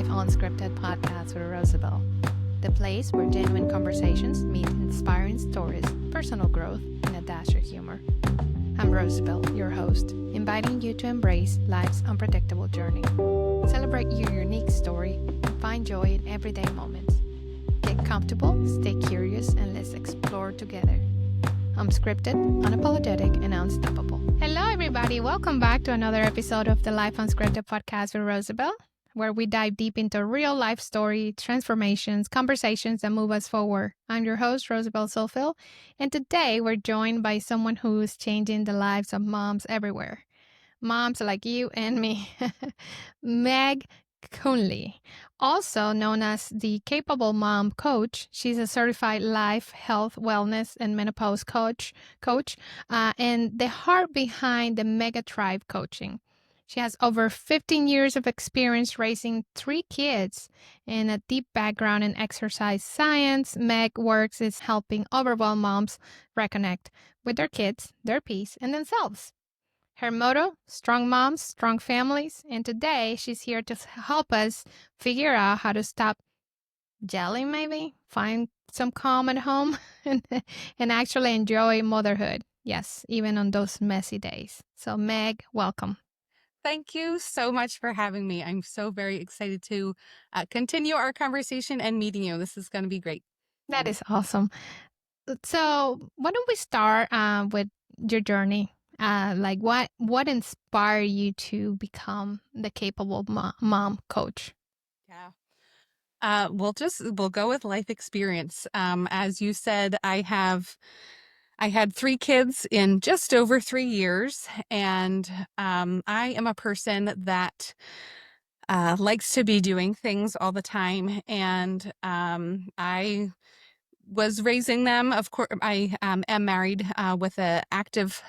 Life Unscripted Podcast with Rosabel, the place where genuine conversations meet inspiring stories, personal growth, and a dash of humor. I'm Rosabel, your host, inviting you to embrace life's unpredictable journey. Celebrate your unique story and find joy in everyday moments. Get comfortable, stay curious, and let's explore together. I'm scripted, unapologetic, and unstoppable. Hello, everybody. Welcome back to another episode of the Life Unscripted Podcast with Rosabel, where we dive deep into real life story, transformations, conversations that move us forward. I'm your host, Rosabel Zohfeld, and today we're joined by someone who's changing the lives of moms everywhere. Moms like you and me. Meg Kuhnle, also known as the Capable Mom Coach. She's a certified life, health, wellness, and menopause coach, and the heart behind the MegaThrive Coaching. She has over 15 years of experience raising 3 kids and a deep background in exercise science. Meg works is helping overwhelmed moms reconnect with their kids, their peace, and themselves. Her motto, strong moms, strong families. And today she's here to help us figure out how to stop yelling, maybe find some calm at home and actually enjoy motherhood. Yes, even on those messy days. So Meg, welcome. Thank you so much for having me. I'm so very excited to continue our conversation and meeting you. This is going to be great. That is awesome. So why don't we start with your journey? Like what inspired you to become the Capable Mom Coach? Yeah. We'll go with life experience. As you said, I had 3 kids in just over 3 years, and I am a person that likes to be doing things all the time, and I was raising them. Of course, I am married with an active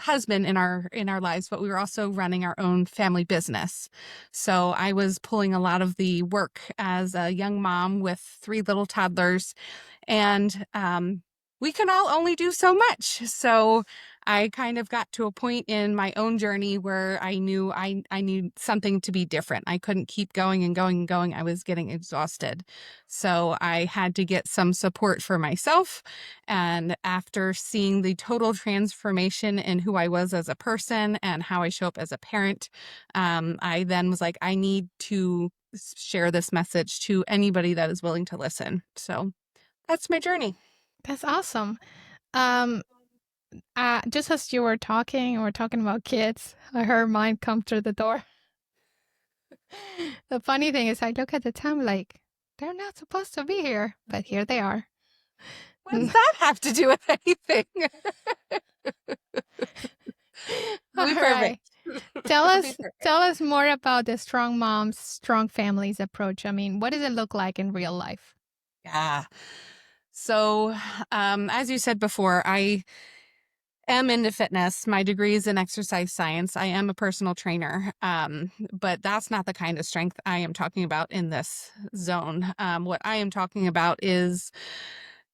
husband in our lives, but we were also running our own family business. So I was pulling a lot of the work as a young mom with 3 little toddlers, and we can all only do so much. So I kind of got to a point in my own journey where I knew I need something to be different. I couldn't keep going and going and going. I was getting exhausted. So I had to get some support for myself. And after seeing the total transformation in who I was as a person and how I show up as a parent, I then was like, I need to share this message to anybody that is willing to listen. So that's my journey. That's awesome. Just as you were talking, we're talking about kids, I heard mine come through the door. The funny thing is I look at the time like, they're not supposed to be here, but here they are. What does that have to do with anything? All right. Tell us more about the Strong Moms, Strong Families approach. I mean, what does it look like in real life? Yeah. So, as you said before, I am into fitness. My degree is in exercise science. I am a personal trainer, but that's not the kind of strength I am talking about in this zone. What I am talking about is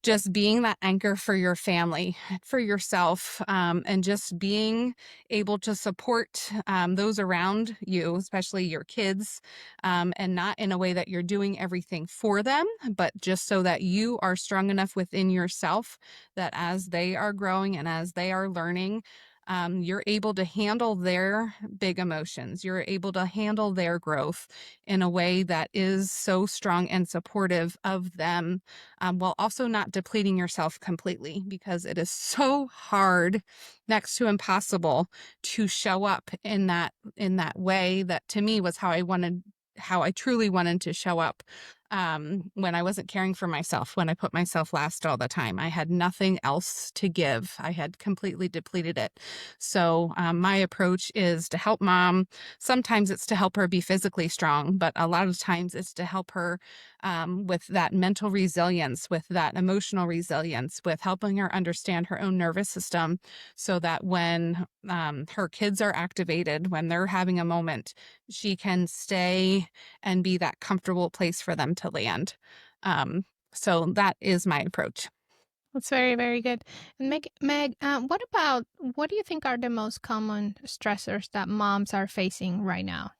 just being that anchor for your family, for yourself, and just being able to support those around you, especially your kids, and not in a way that you're doing everything for them, but just so that you are strong enough within yourself that as they are growing and as they are learning, you're able to handle their big emotions. You're able to handle their growth in a way that is so strong and supportive of them, while also not depleting yourself completely, because it is so hard, next to impossible, to show up in that way that to me was how I truly wanted to show up. When I wasn't caring for myself, when I put myself last all the time, I had nothing else to give. I had completely depleted it. So my approach is to help mom. Sometimes it's to help her be physically strong, but a lot of times it's to help her with that mental resilience, with that emotional resilience, with helping her understand her own nervous system so that when her kids are activated, when they're having a moment, she can stay and be that comfortable place for them to land. So that is my approach. That's very, very good. And Meg, what do you think are the most common stressors that moms are facing right now?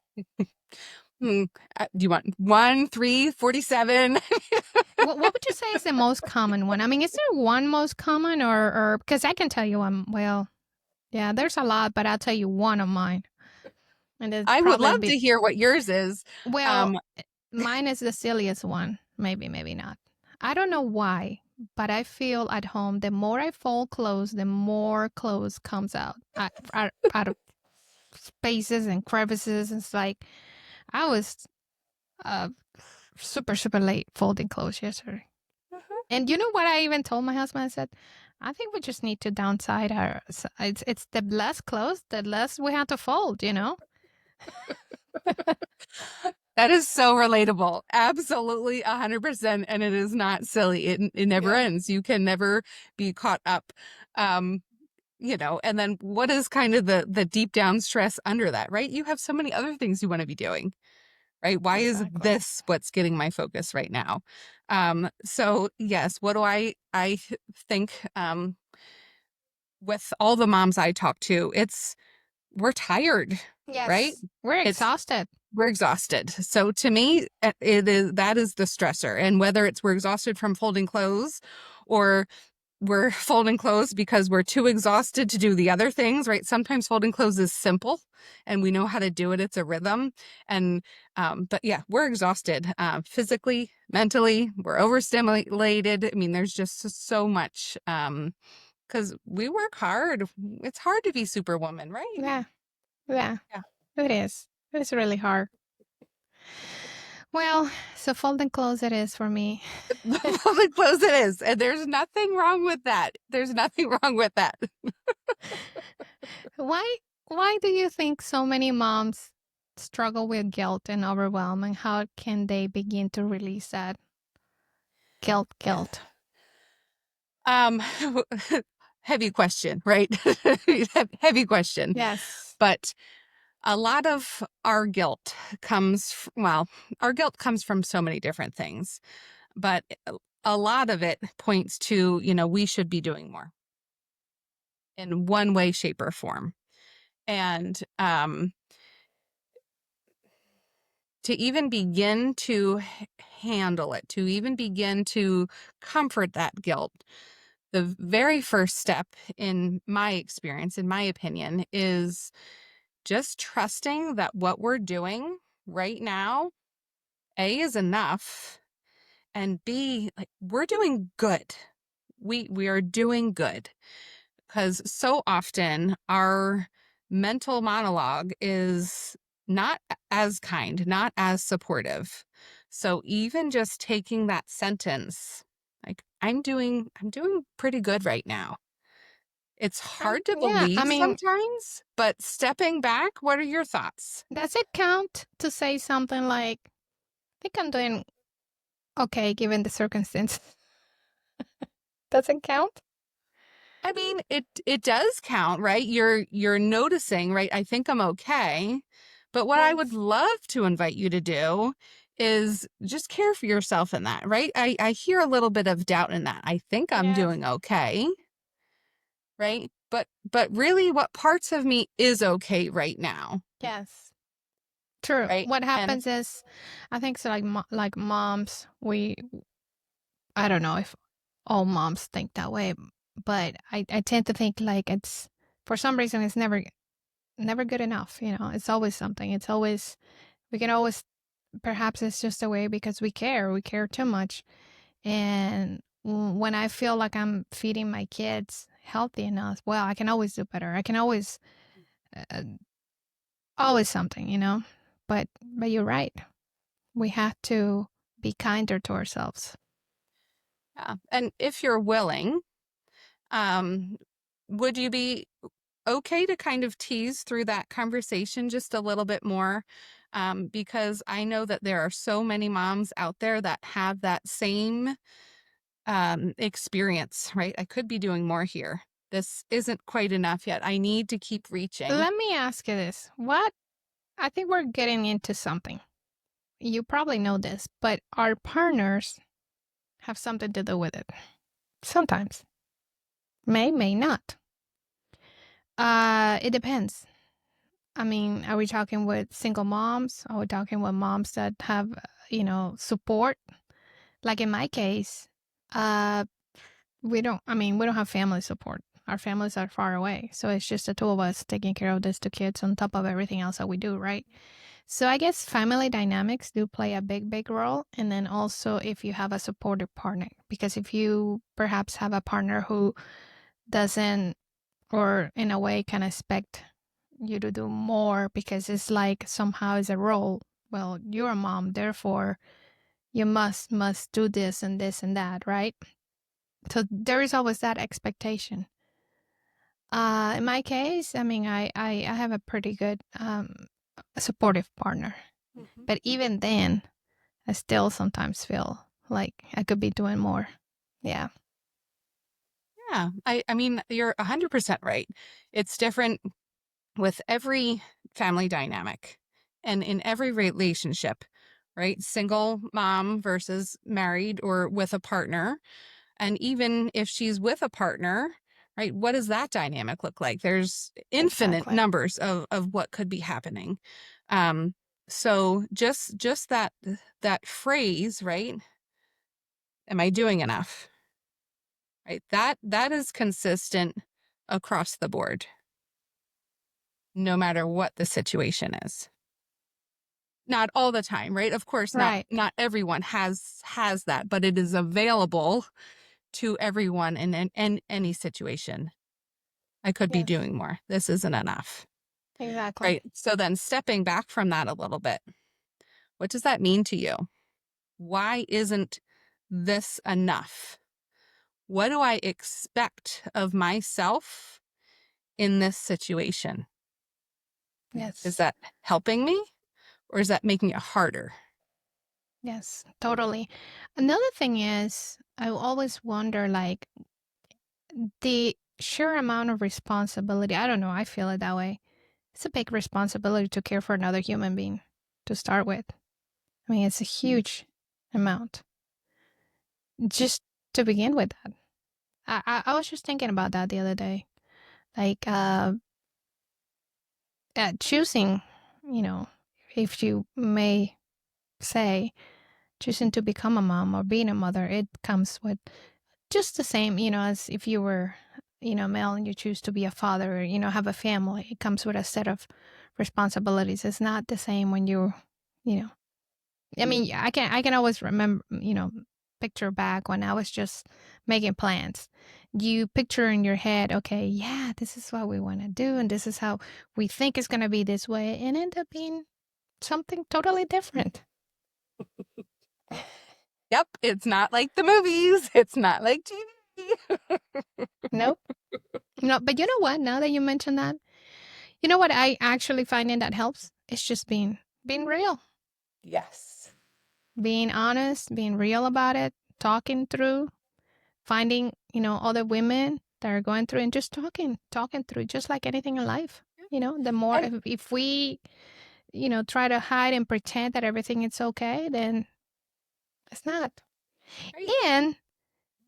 Do you want 1, 3, 47? What would you say is the most common one? I mean, is there one most common or because I can tell you one, well, yeah, there's a lot, but I'll tell you one of mine. And it's I would probably love to hear what yours is. well, mine is the silliest one. Maybe, maybe not. I don't know why, but I feel at home, the more I fold clothes, the more clothes comes out of spaces and crevices. It's like I was uh, super, super late folding clothes yesterday. And you know what I even told my husband? I said, I think we just need to downside our. It's the less clothes, the less we have to fold. You know. That is so relatable. Absolutely 100%. And it is not silly. It never ends. You can never be caught up. And then what is kind of the deep down stress under that, right? You have so many other things you want to be doing, right? Why is this what's getting my focus right now? So yes, what do I think, with all the moms I talk to, we're tired, right? Yes, we're exhausted. We're exhausted. So to me, that is the stressor. And whether we're exhausted from folding clothes or we're folding clothes because we're too exhausted to do the other things, right? Sometimes folding clothes is simple and we know how to do it. It's a rhythm. And, but yeah, we're exhausted, physically, mentally, we're overstimulated. I mean, there's just so much, because we work hard. It's hard to be superwoman, right? Yeah. It is. It's really hard. Well, so folding clothes it is for me. Folding clothes it is. And there's nothing wrong with that. There's nothing wrong with that. Why do you think so many moms struggle with guilt and overwhelm, and how can they begin to release that guilt? Heavy question, right? Heavy question. Yes. But a lot of our guilt our guilt comes from so many different things, but a lot of it points to, we should be doing more in one way, shape, or form. And to even begin to handle it, to even begin to comfort that guilt, the very first step, in my experience, in my opinion, is just trusting that what we're doing right now, A, is enough, and B, like, we're doing good. We are doing good, because so often our mental monologue is not as kind, not as supportive. So even just taking that sentence, like, I'm doing pretty good right now. It's hard to Yeah, believe I mean, sometimes, but stepping back, what are your thoughts? does it count to say something like, I think I'm doing okay given the circumstances? Does it count? I mean, it does count, right? You're noticing, right? I think I'm okay. But what I would love to invite you to do is just care for yourself in that, right? I hear a little bit of doubt in that. I think I'm doing okay, right? But really, what parts of me is okay right now, Yes. True. right? What And happens is, I think so. Like moms, I don't know if all moms think that way, but I tend to think like it's for some reason it's never good enough. You know, it's always something. It's always we can always perhaps it's just a way because we care too much. And when I feel like I'm feeding my kids healthy enough, well, I can always do better. I can uh, always something, you know. But you're right. We have to be kinder to ourselves. yeah, and if you're willing, um, would you be okay to kind of tease through that conversation just a little bit more? Because I know that there are so many moms out there that have that same experience, right? I could be doing more here. This isn't quite enough yet. I need to keep reaching. Let me ask you this. What I think we're getting into something. You probably know this, but our partners have something to do with it. Sometimes. May not. It depends. I mean, are we talking with single moms? Are we talking with moms that have, support? Like in my case, uh, we don't have family support. Our families are far away. So it's just the two of us taking care of these two kids on top of everything else that we do, right? So I guess family dynamics do play a big, big role. And then also if you have a supportive partner, because if you perhaps have a partner who doesn't, or in a way can expect you to do more because it's like somehow it's a role. Well, you're a mom, therefore you must do this and that, right? So there is always that expectation. In my case, I mean, I have a pretty good supportive partner, Mhm. but even then, I still sometimes feel like I could be doing more. Yeah. Yeah, I mean, you're 100% right. It's different with every family dynamic and in every relationship, right? Single mom versus married or with a partner. And even if she's with a partner, right, what does that dynamic look like? There's infinite Exactly. numbers of what could be happening. Um, so just that phrase, right? Am I doing enough? Right? That is consistent across the board, no matter what the situation is. Not all the time, right? Of course, Right. not everyone has that, but it is available to everyone in any situation. I could be Yes. doing more. This isn't enough. Exactly. Right? So then stepping back from that a little bit, what does that mean to you? Why isn't this enough? What do I expect of myself in this situation? Is Yes. that helping me or is that making it harder? Yes, totally. Another thing is, I always wonder, like, the sheer amount of responsibility. I don't know. I feel it that way. It's a big responsibility to care for another human being to start with. I mean, it's a huge amount just to begin with that. I was just thinking about that the other day. Like, choosing, you know, if you may say, choosing to become a mom or being a mother, it comes with just the same, as if you were, male and you choose to be a father or, have a family. It comes with a set of responsibilities. It's not the same when you're, you know, I mean, I can always remember, picture back when I was just making plans. You picture in your head, okay, yeah, this is what we want to do, and this is how we think it's going to be this way, and end up being something totally different. Yep, it's not like the movies. It's not like TV. Nope. No, but you know what? Now that you mention that, you know what I actually find in that helps? It's just being real, Yes. being honest, being real about it, talking through, finding, other women that are going through and just talking through, just like anything in life. The more And if we, try to hide and pretend that everything is okay, then it's not. right, And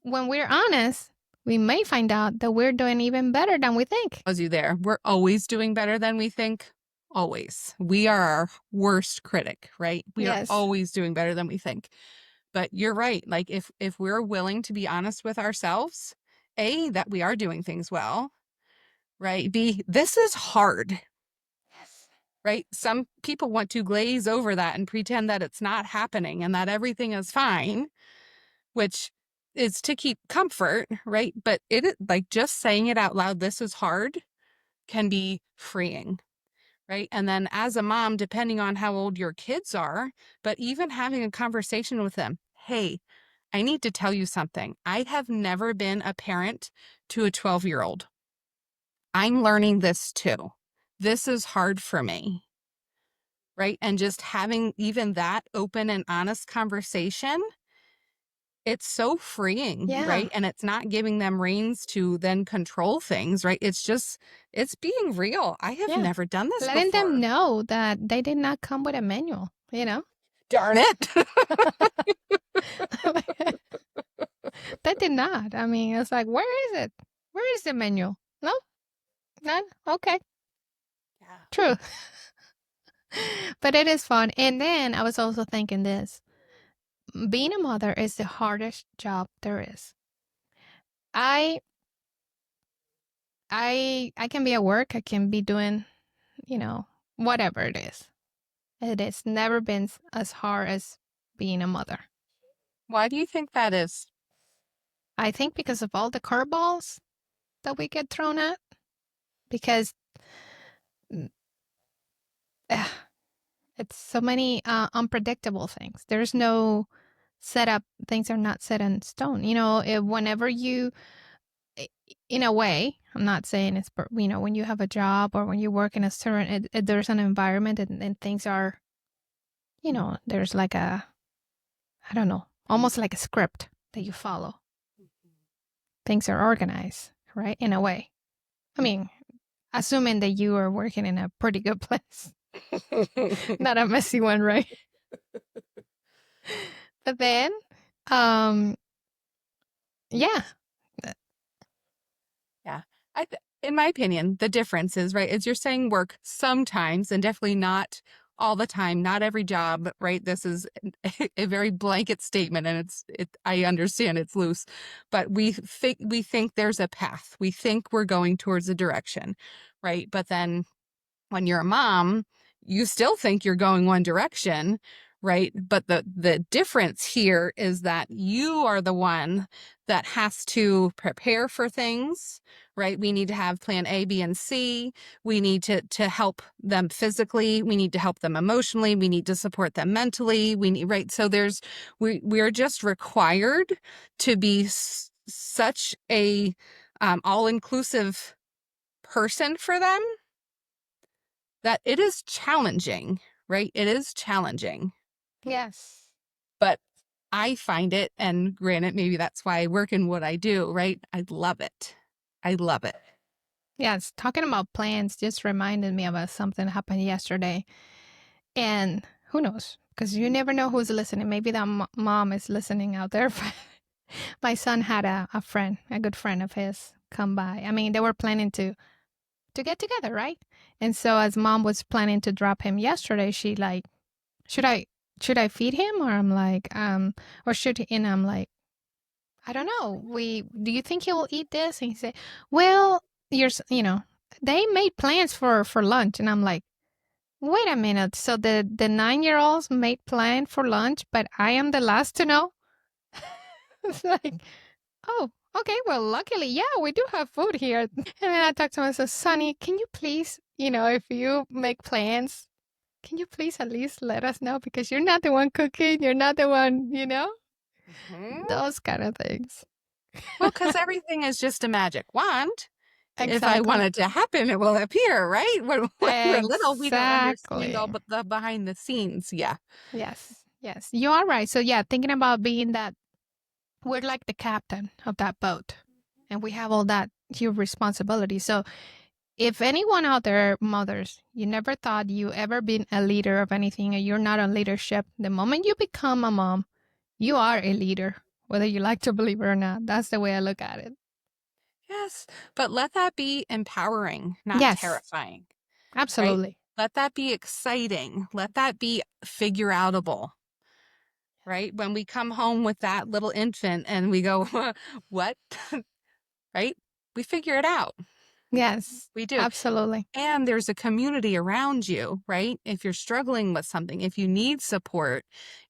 when we're honest, we may find out that we're doing even better than we think. you there. We're always doing better than we think. Always. We are our worst critic, right? We are Yes. always doing better than we think. But you're right. Like if we're willing to be honest with ourselves, A, that we are doing things well, right? B, this is hard, Yes. right? Some people want to glaze over that and pretend that it's not happening and that everything is fine, which is to keep comfort, right? But like just saying it out loud, this is hard, can be freeing, right? And then as a mom, depending on how old your kids are, but even having a conversation with them, hey, I need to tell you something. I have never been a parent to a 12-year-old. I'm learning this too. This is hard for me, right? And just having even that open and honest conversation, it's so freeing, Yeah. right? And it's not giving them reins to then control things, right? It's being real. I have Yeah. never done this Letting them before. know that they did not come with a manual, Darn it. They did not. I mean, it's like, where is it? Where is the manual? No, none. Okay. Yeah. True. But it is fun. And then I was also thinking this. Being a mother is the hardest job there is. I I can be at work, I can be doing, whatever it is. It has never been as hard as being a mother. Why do you think that is? I think because of all the curveballs that we get thrown at. Because uh, it's so many unpredictable things. There's no setup. Things are not set in stone. Whenever you, in a way, I'm not saying it's, when you have a job or when you work in a certain, there's an environment and things are, there's like a, I don't know, almost like a script that you follow. Things are organized, right? In a way. I mean, assuming that you are working in a pretty good place, not a messy one, right? But then, um, yeah, Yeah. In my opinion, the difference is, right, is you're saying work sometimes and definitely not all the time, not every job, right? This is a very blanket statement and I understand it's loose, but we think there's a path. We think we're going towards a direction, right? But then when you're a mom, you still think you're going one direction, right? But the difference here is that you are the one that has to prepare for things, right? We need to have plan A, B, and C. We need to help them physically. We need to help them emotionally. We need to support them mentally. Right? So we're just required to be such a all-inclusive person for them that it is challenging, right? It is challenging. yes. But I find it, and granted, maybe that's why I work in what I do, right? I love it. I love it. Yes, talking about plans just reminded me of something that happened yesterday. And who knows? Because you never know who's listening. Maybe that mom is listening out there. My son had a friend, a good friend of his, come by. I mean, they were planning to get together, right? And so as mom was planning to drop him yesterday, she like, should I feed him? Or I'm like, or should he? And I'm like, I don't know. Do you think he will eat this? And he said, well, they made plans for lunch. And I'm like, wait a minute. So the 9-year-olds made plan for lunch, but I am the last to know. It's like, oh, okay. Well, luckily, yeah, we do have food here. And then I talked to him. I said, Sonny, can you please, if you make plans, can you please at least let us know? Because you're not the one cooking. You're not the one, those kind of things. Well, because everything is just a magic wand. Exactly. If I want it to happen, it will appear, right? When we're little, we don't understand all but the behind the scenes. Yeah. Yes. Yes. You are right. So yeah, thinking about being that, we're like the captain of that boat and we have all that huge responsibility. So if anyone out there, mothers, you never thought you ever been a leader of anything and you're not on leadership, the moment you become a mom, you are a leader, whether you like to believe it or not. That's the way I look at it. Yes. But let that be empowering, not terrifying. Absolutely. Right? Let that be exciting. Let that be figure outable. Right? When we come home with that little infant and we go, what? Right? We figure it out. Yes, we do. Absolutely. And there's a community around you, right? If you're struggling with something, if you need support,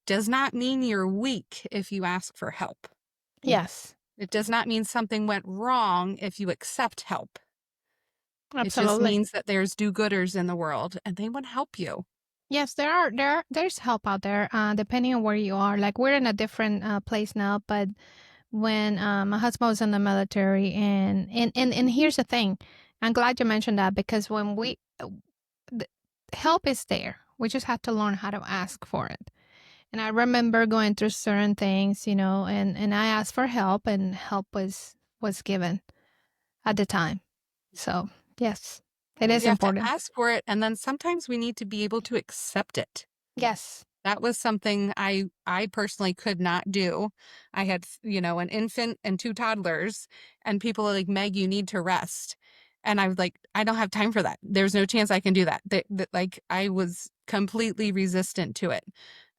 does not mean you're weak if you ask for help. Yes. It does not mean something went wrong if you accept help. Absolutely. It just means that there's do-gooders in the world and they want to help you. Yes, there's help out there, depending on where you are. Like we're in a different place now, but when my husband was in the military, and here's the thing, I'm glad you mentioned that because when the help is there, we just have to learn how to ask for it. And I remember going through certain things, and I asked for help, and help was given at the time. So yes. It is important. To ask for it, and then sometimes we need to be able to accept it. Yes. That was something I personally could not do. I had, an infant and 2 toddlers, and people are like, Meg, you need to rest. And I was like, I don't have time for that. There's no chance I can do that. Like I was completely resistant to it.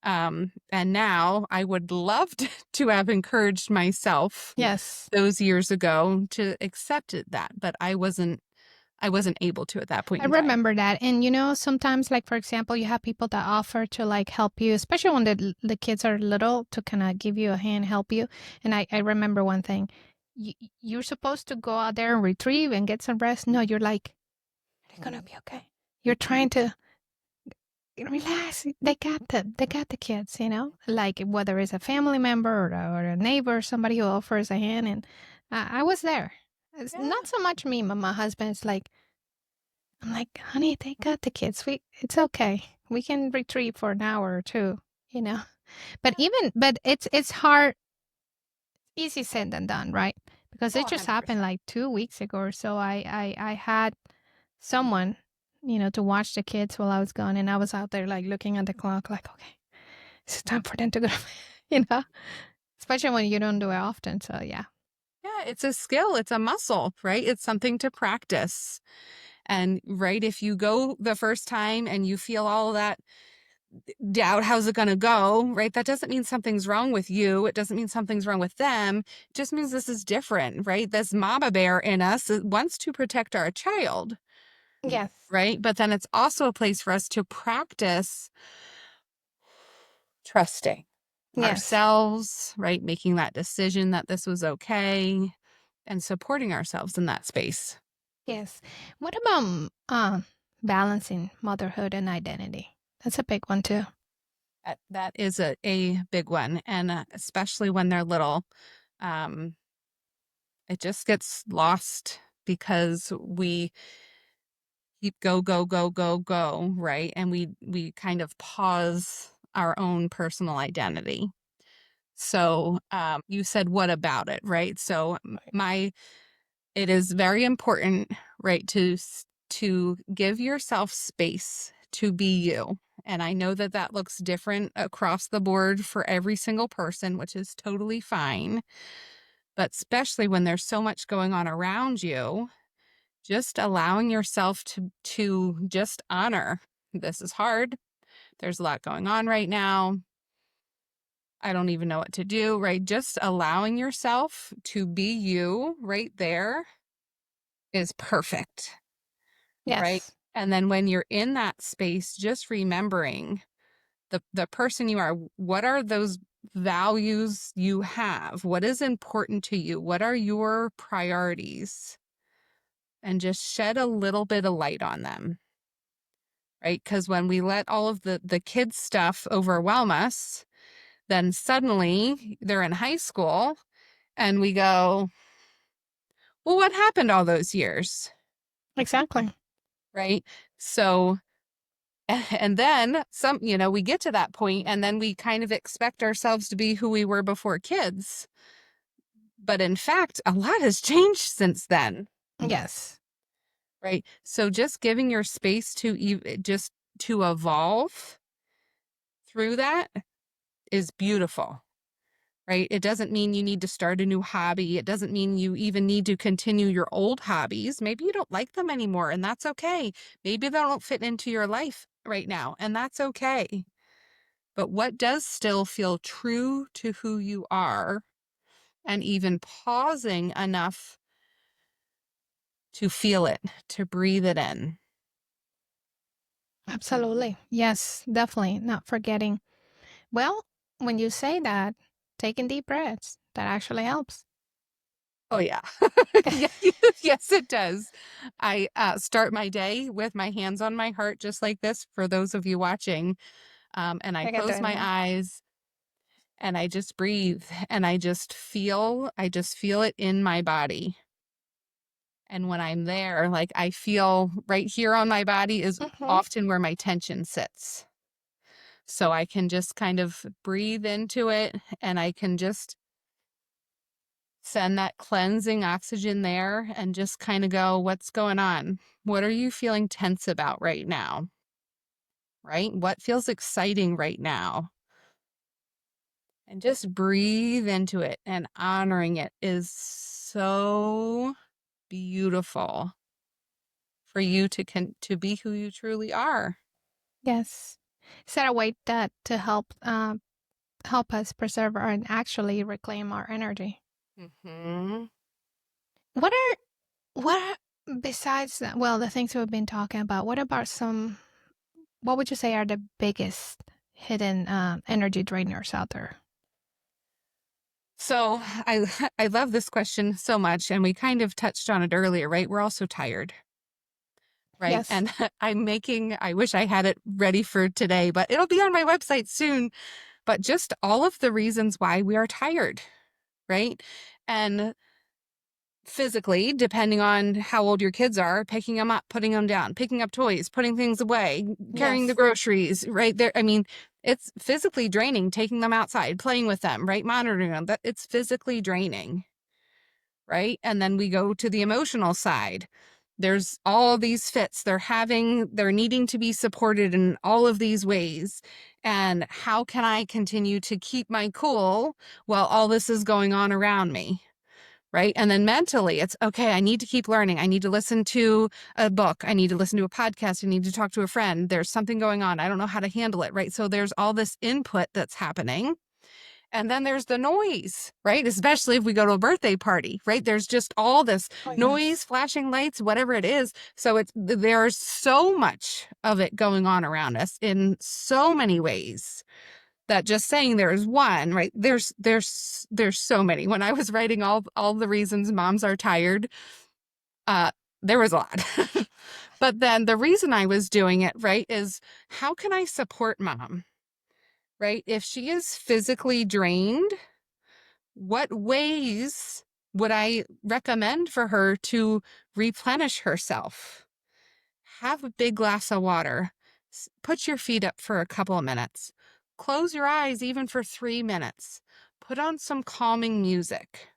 And now I would love to have encouraged myself Yes. those years ago to accept that, but I wasn't able to at that point I in time. remember that. And, sometimes, like, for example, you have people that offer to, like, help you, especially when the kids are little, to kind of give you a hand, help you. And I remember one thing. You're supposed to go out there and retrieve and get some rest. No, you're like, it's going to be okay. You're trying to relax. They got the kids, like whether it's a family member or a neighbor, somebody who offers a hand. And I was there. It's Yeah. not so much me, but my husband's like, I'm like, honey, they got the kids. It's okay. We can retrieve for an hour or two, you know. But it's hard, easy said than done, right? Because Oh, it just happened 100%. like 2 weeks ago or so. I had someone, to watch the kids while I was gone, and I was out there like looking at the clock, like, okay, it's time for them to go, you know. Especially when you don't do it often. So yeah. Yeah, it's a skill, it's a muscle, right? It's something to practice. And right, if you go the first time and you feel all that doubt, how's it going to go, right? That doesn't mean something's wrong with you. It doesn't mean something's wrong with them. It just means this is different, right? This mama bear in us wants to protect our child, Yes. right? But then it's also a place for us to practice trusting Yes. ourselves, right? Making that decision that this was okay and supporting ourselves in that space. Yes. What about balancing motherhood and identity? That's a big one too. That is a big one. And especially when they're little, it just gets lost because we keep go, go, go, go, go, right? And we kind of pause our own personal identity. So you said, what about it, right? So it is very important, right, to give yourself space to be you. And I know that that looks different across the board for every single person, which is totally fine. But especially when there's so much going on around you, just allowing yourself to just honor, this is hard. There's a lot going on right now. I don't even know what to do, right? Just allowing yourself to be you right there is perfect, right? Yes. And then when you're in that space, just remembering the person you are, what are those values you have? What is important to you? What are your priorities? And just shed a little bit of light on them, right? Because when we let all of the kids stuff overwhelm us, then suddenly they're in high school and we go, well, what happened all those years? Exactly. Right? So, and then we get to that point and then we kind of expect ourselves to be who we were before kids. But in fact, a lot has changed since then. Yes. Right? So just giving your space just to evolve through that is beautiful. Right? It doesn't mean you need to start a new hobby. It doesn't mean you even need to continue your old hobbies. Maybe you don't like them anymore, and that's okay. Maybe they don't fit into your life right now, and that's okay. But what does still feel true to who you are, and even pausing enough to feel it, to breathe it in. Absolutely. Yes, definitely. Not forgetting. Well, when you say that, taking deep breaths, that actually helps. Oh, yeah. Yes, it does. I start my day with my hands on my heart, just like this, for those of you watching. And I close my eyes and I just breathe and I just feel it in my body. And when I'm there, like I feel right here on my body is often where my tension sits. So I can just kind of breathe into it and I can just send that cleansing oxygen there and just kind of go, what's going on? What are you feeling tense about right now? Right? What feels exciting right now? And just breathe into it, and honoring it is so beautiful. for you to be who you truly are. Yes. Is there a way that to help us preserve and actually reclaim our energy? Mm-hmm. What are besides that, well, the things we've been talking about, what about what would you say are the biggest hidden energy drainers out there? So I I love this question so much, and we kind of touched on it earlier, right? We're all so tired, right? Yes. And I wish I had it ready for today, but it'll be on my website soon. But just all of the reasons why we are tired, right? And physically, depending on how old your kids are, picking them up, putting them down, picking up toys, putting things away, carrying the Yes. groceries, right there. I mean, it's physically draining, taking them outside, playing with them, right? Monitoring them. That it's physically draining, right? And then we go to the emotional side. There's all these fits. They're needing to be supported in all of these ways. And how can I continue to keep my cool while all this is going on around me? Right. And then mentally, it's okay. I need to keep learning. I need to listen to a book. I need to listen to a podcast. I need to talk to a friend. There's something going on. I don't know how to handle it. Right. So there's all this input that's happening. And then there's the noise, right? Especially if we go to a birthday party, right? There's just all this Oh, yes. noise, flashing lights, whatever it is. So there's so much of it going on around us in so many ways that just saying there is one, right? There's so many. When I was writing all the reasons moms are tired, there was a lot. But then the reason I was doing it, right, is how can I support mom? Right? If she is physically drained, what ways would I recommend for her to replenish herself? Have a big glass of water. Put your feet up for a couple of minutes. Close your eyes even for 3 minutes. Put on some calming music,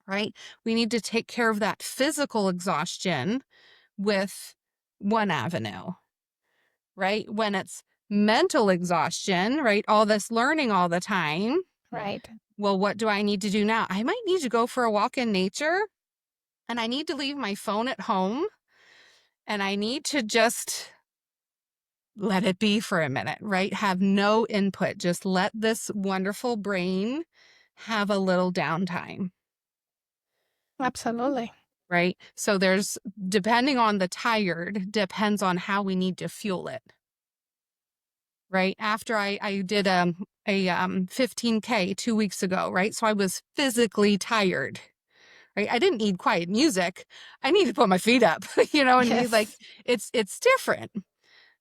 right? We need to take care of that physical exhaustion with one avenue, right? When it's mental exhaustion, right? All this learning all the time. Right. Well, what do I need to do now? I might need to go for a walk in nature, and I need to leave my phone at home, and I need to just let it be for a minute, right? Have no input. Just let this wonderful brain have a little downtime, Absolutely. right? So there's, depending on the tired, depends on how we need to fuel it, right? After I did a 15K 2 weeks ago, right? So I was physically tired, right? I didn't need quiet music. I need to put my feet up, you know, and be like, Yes. it's different.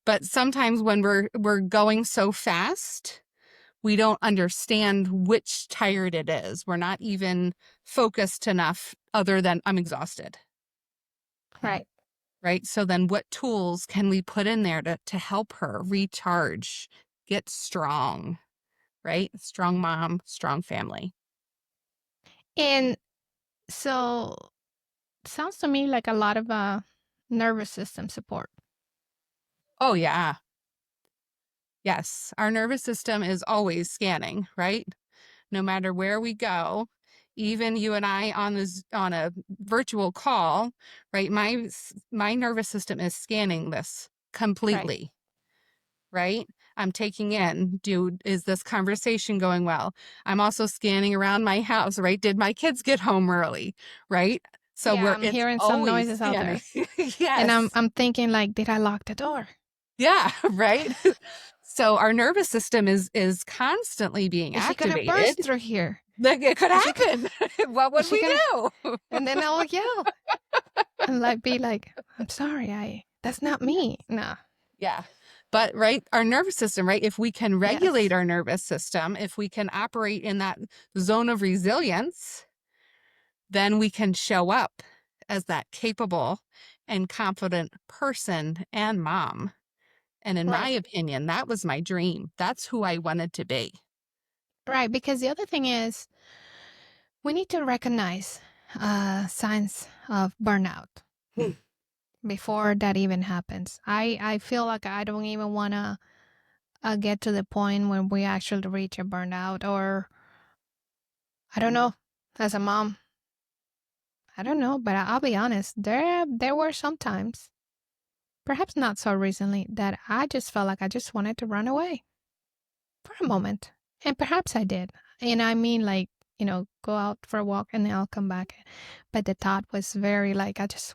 But sometimes when we're going so fast, we don't understand which tired it is. We're not even focused enough other than I'm exhausted, Right. right? So then what tools can we put in there to help her recharge, get strong, right? Strong mom, strong family. And so sounds to me like a lot of nervous system support. Oh, yeah. Yes. Our nervous system is always scanning, right? No matter where we go, even you and I on a virtual call, right? My nervous system is scanning this Right. completely, right? I'm taking in, is this conversation going well? I'm also scanning around my house, right? Did my kids get home early, right? So Yeah, I'm it's hearing some always noises out scanning. there. And I'm Yes. I'm thinking like, did I lock the door? Yeah, right. So our nervous system is constantly being Is she gonna activated. burst through here? Like it could Is she gonna happen. What is would she we gonna do? and then I'll yell and like be like, I'm sorry, that's not me. No. Yeah. But right, our nervous system, right? If we can regulate Yes. our nervous system, if we can operate in that zone of resilience, then we can show up as that capable and confident person and mom. And in my Right. opinion, that was my dream. That's who I wanted to be. Right. Because the other thing is we need to recognize signs of burnout Hmm. before that even happens. I feel like I don't even wanna get to the point when we actually reach a burnout, or I don't know. As a mom, I don't know, but I'll be honest. There were some times perhaps not so recently, that I just felt like I just wanted to run away for a moment. And perhaps I did. And I mean, like, go out for a walk and then I'll come back. But the thought was very like, I just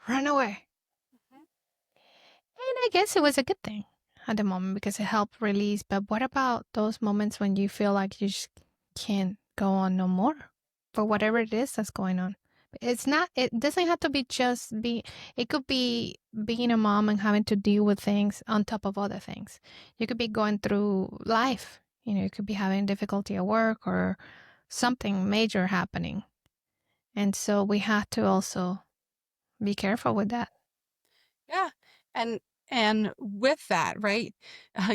run away. And I guess it was a good thing at the moment because it helped release. But what about those moments when you feel like you just can't go on no more for whatever it is that's going on? It doesn't have to be it could be being a mom and having to deal with things on top of other things. You could be going through life. You could be having difficulty at work or something major happening. And so we have to also be careful with that. Yeah. And with that, right,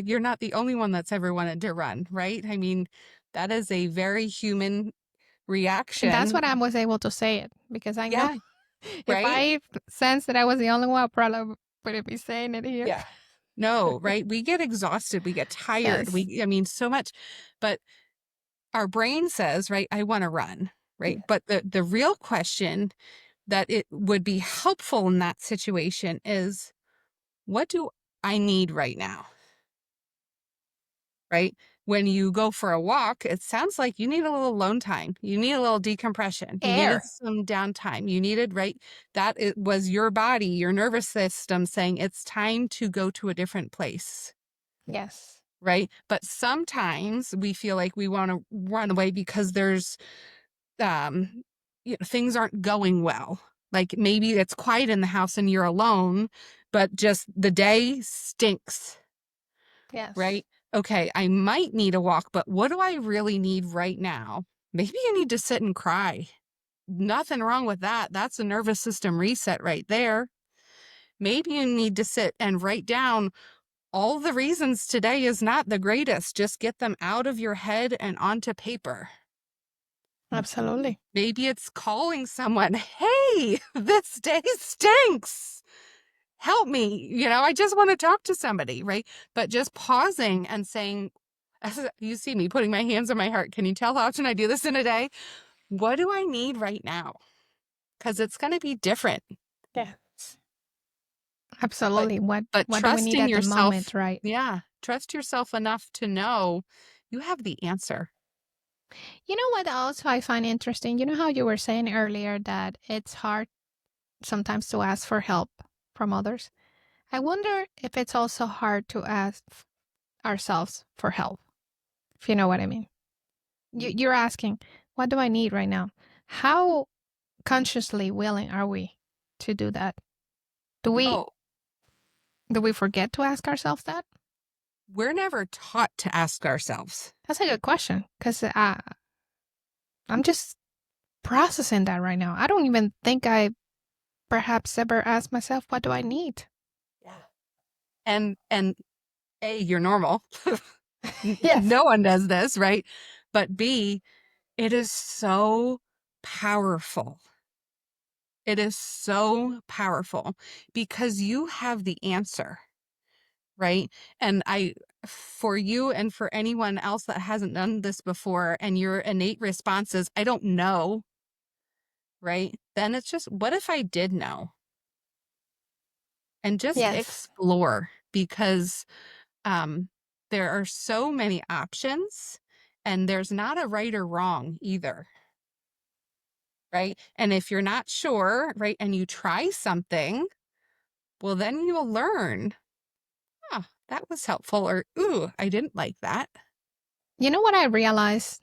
you're not the only one that's ever wanted to run, right? I mean, that is a very human reaction. And that's what I was able to say it because I know if right? I sensed that I was the only one, I probably wouldn't be saying it here. Yeah. No, right? We get exhausted. We get tired. Yes. So much. But our brain says, right, I want to run, right? Yeah. But the real question that it would be helpful in that situation is, what do I need right now? Right? When you go for a walk, it sounds like you need a little alone time. You need a little decompression. You needed some downtime. You needed, right? It was your body, your nervous system saying it's time to go to a different place. Yes. Right? But sometimes we feel like we want to run away because there's things aren't going well. Like maybe it's quiet in the house and you're alone, but just the day stinks. Yes. Right? Okay, I might need a walk, but what do I really need right now? Maybe you need to sit and cry. Nothing wrong with that. That's a nervous system reset right there. Maybe you need to sit and write down all the reasons today is not the greatest. Just get them out of your head and onto paper. Absolutely. Maybe it's calling someone, hey, this day stinks. Help me. I just want to talk to somebody, right? But just pausing and saying, you see me putting my hands on my heart. Can you tell how often I do this in a day? What do I need right now? Because it's going to be different. Yes. Absolutely. What do we need at yourself, the moment, right? Yeah. Trust yourself enough to know you have the answer. You know what also I find interesting? You know how you were saying earlier that it's hard sometimes to ask for help from others? I wonder if it's also hard to ask ourselves for help, if you know what I mean. You're asking, what do I need right now? How consciously willing are we to do that? Do we forget to ask ourselves that? We're never taught to ask ourselves. That's a good question because I'm just processing that right now. I don't even think I perhaps ever asked myself, what do I need? Yeah. And A, you're normal. Yes. No one does this, right? But B, it is so powerful. It is so powerful because you have the answer, right? And for you and for anyone else that hasn't done this before and your innate response is, I don't know, right? Then it's just, what if I did know? And just explore because there are so many options and there's not a right or wrong either. Right? And if you're not sure, right, and you try something, well, then you'll learn, that was helpful, or, ooh, I didn't like that. You know what I realized?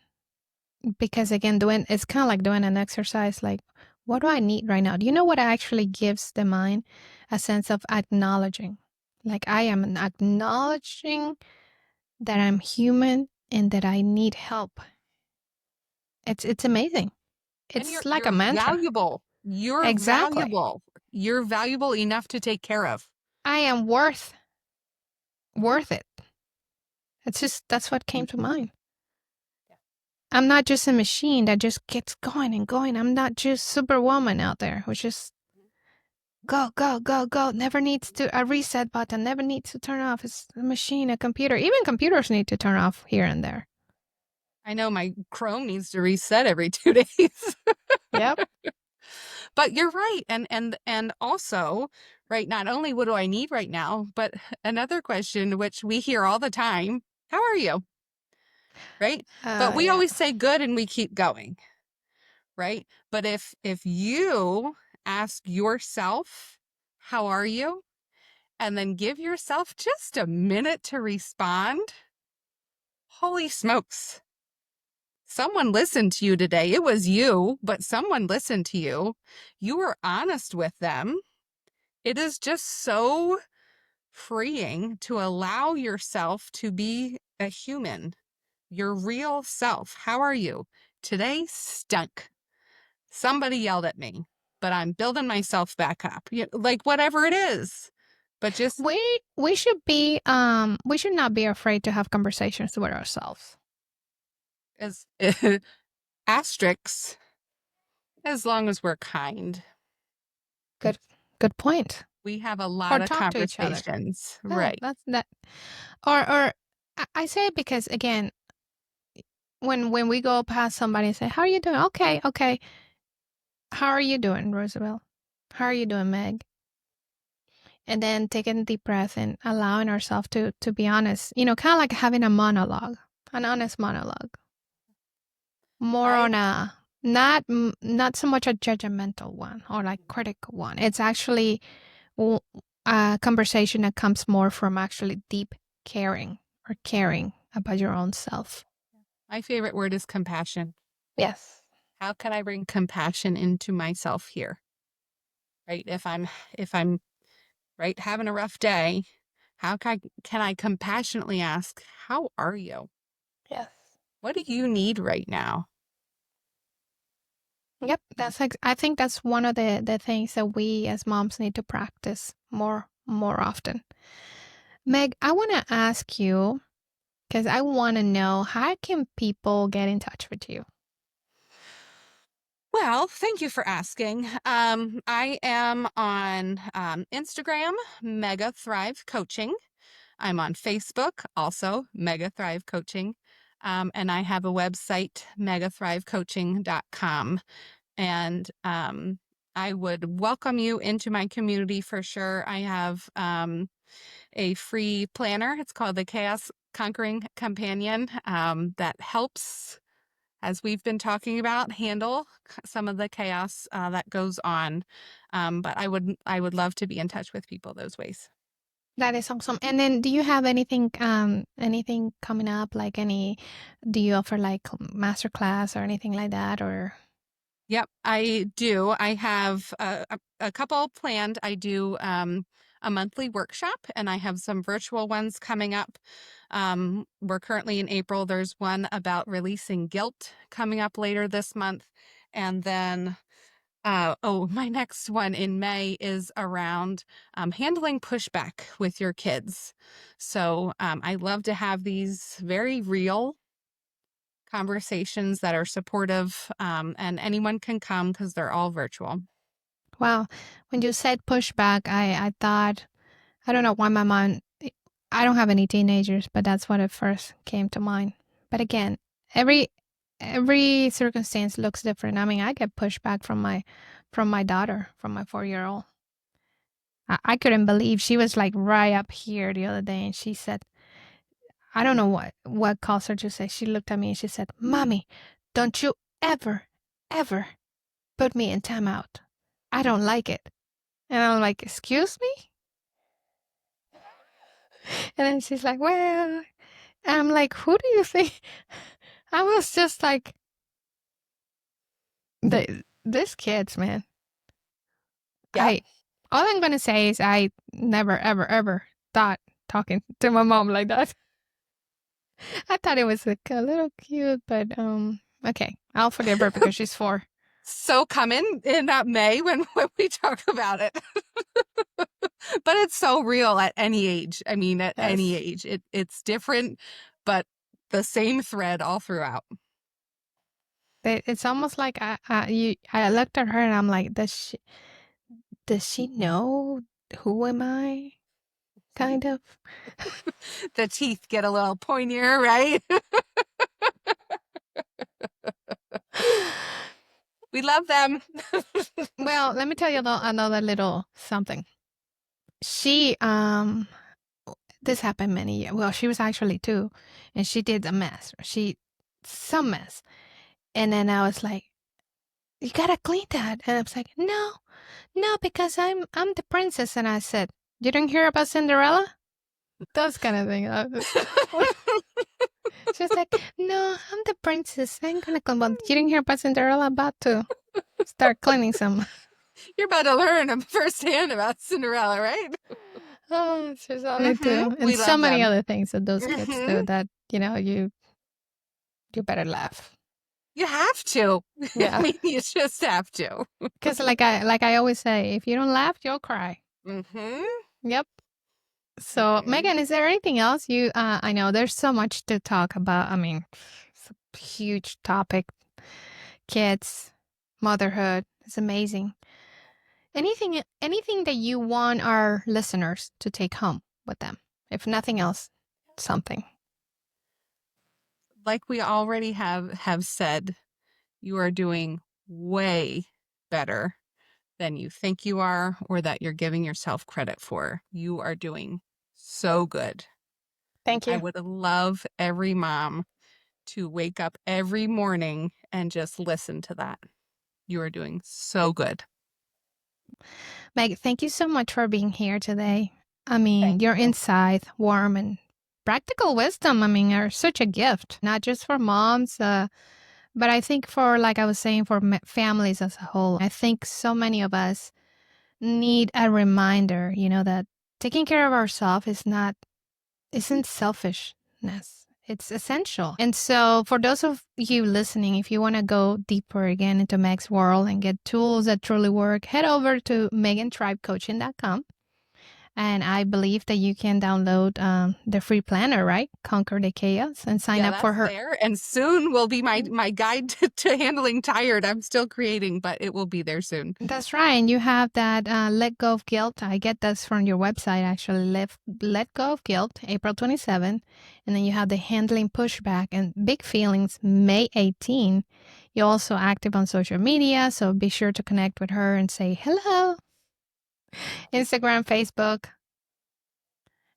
Because again, it's kind of like doing an exercise, like, what do I need right now? Do you know what actually gives the mind a sense of acknowledging? Like I am acknowledging that I'm human and that I need help. It's amazing. It's like a mantra. Valuable. You're valuable. You're valuable enough to take care of. I am worth it. That's what came to mind. I'm not just a machine that just gets going and going. I'm not just Superwoman out there who just go, go, go, go. Never needs a reset button. Never needs to turn off. It's a machine, a computer. Even computers need to turn off here and there. I know my Chrome needs to reset every 2 days. Yep. But you're right. And also, right? Not only what do I need right now, but another question, which we hear all the time, how are you? Right? But we Yeah. always say good and we keep going, right? But if you ask yourself, how are you? And then give yourself just a minute to respond, holy smokes. Someone listened to you today. It was you, but someone listened to you. You were honest with them. It is just so freeing to allow yourself to be a human, your real self. How are you? Today stunk. Somebody yelled at me, but I'm building myself back up. Like whatever it is. But just We should be we should not be afraid to have conversations with ourselves. as asterisks, as long as we're kind. Good point. We have a Or lot of talk to each other. conversations. Yeah, Right. that's that. Or I say it because again, when we go past somebody and say, "How are you doing?" Okay. How are you doing, Rosabel? How are you doing, Meg? And then taking a deep breath and allowing ourselves to be honest. Kind of like having a monologue, an honest monologue. More on a not so much a judgmental one or like critical one. It's actually a conversation that comes more from actually deep caring or caring about your own self. My favorite word is compassion. Yes. How can I bring compassion into myself here? Right? If I'm right having a rough day, how can I compassionately ask, how are you? Yes. What do you need right now? Yep. I think that's one of the things that we as moms need to practice more often. Meg, I want to ask you because I want to know, how can people get in touch with you? Well, thank you for asking. I am on Instagram, MegaThrive Coaching. I'm on Facebook, also MegaThrive Coaching. And I have a website, MegaThriveCoaching.com. And I would welcome you into my community for sure. I have a free planner. It's called the Chaos Conquering Companion, that helps, as we've been talking about, handle some of the chaos that goes on. But I would love to be in touch with people those ways. That is awesome. And then do you have anything coming up, like do you offer like master class or anything like that, or? Yep, I do. I have a couple planned. I do a monthly workshop, and I have some virtual ones coming up. We're currently in April. There's one about releasing guilt coming up later this month. And then, my next one in May is around handling pushback with your kids. So I love to have these very real conversations that are supportive, and anyone can come because they're all virtual. Wow. When you said pushback, I thought, I don't know why my mind, I don't have any teenagers, but that's what it first came to mind. But again, every circumstance looks different. I mean, I get pushback from my daughter, from my 4-year-old. I couldn't believe she was like right up here the other day, and she said, I don't know what caused her to say. She looked at me and she said, "Mommy, don't you ever put me in timeout. I don't like it." And I'm like, "Excuse me?" And then she's like, "Well," and I'm like, "Who do you think?" I was just like, this kids, man. Yeah. All I'm gonna say is I never, ever thought talking to my mom like that. I thought it was like a little cute, but okay, I'll forgive her because she's 4. So coming in May when we talk about it. But it's so real at any age. I mean, at any Yes. age, it's different, but the same thread all throughout. It's almost like I looked at her and I'm like, does she know who am I? Kind of. The teeth get a little pointier, right? We love them. Well, let me tell you another little something. she this happened many years. Well, she was actually 2, and she did a mess. Some mess. And then I was like, "You gotta clean that." And I was like, "No, because I'm the princess." And I said, "You didn't hear about Cinderella?" Those kind of things. She's like, "No, I'm the princess. I'm gonna come." But you didn't hear about Cinderella? About to start cleaning some. You're about to learn firsthand about Cinderella, right? Oh, she's only 2, and We so love many them. other things that those kids do that you better laugh. You have to. Yeah. I mean, you just have to. Because like I always say, if you don't laugh, you'll cry. Mm-hmm. Yep. So Megan, is there anything else you? I know there's so much to talk about. I mean, it's a huge topic. Kids, motherhood. It's amazing. Anything that you want our listeners to take home with them, if nothing else, something. Like we already have said, you are doing way better than you think you are or that you're giving yourself credit for. You are doing so good. Thank I you. would love every mom to wake up every morning and just listen to that. You are doing so good. Meg, thank you so much for being here today. I mean, Thank your you. insight, warm and practical wisdom, I mean, are such a gift, not just for moms, but I think for, like I was saying, for families as a whole. I think so many of us need a reminder, that taking care of ourselves isn't selfishness. It's essential. And so for those of you listening, if you want to go deeper again into Meg's world and get tools that truly work, head over to MegaThriveCoaching.com. And I believe that you can download the free planner, right? Conquer the Chaos, and sign up for That's her. there. And soon will be my guide to handling tired. I'm still creating, but it will be there soon. That's right. And you have that Let Go of Guilt. I get this from your website, actually. Let Go of Guilt, April 27. And then you have the Handling Pushback and Big Feelings, May 18. You're also active on social media, so be sure to connect with her and say hello. Instagram, Facebook.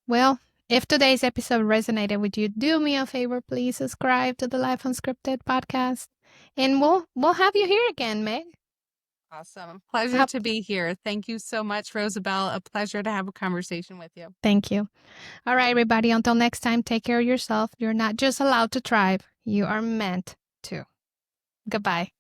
Well, if today's episode resonated with you, do me a favor, please subscribe to the Life Unscripted podcast. And we'll have you here again, Meg. Awesome. Pleasure to be here. Thank you so much, Rosabel. A pleasure to have a conversation with you. Thank you. All right, everybody. Until next time, take care of yourself. You're not just allowed to thrive. You are meant to. Goodbye.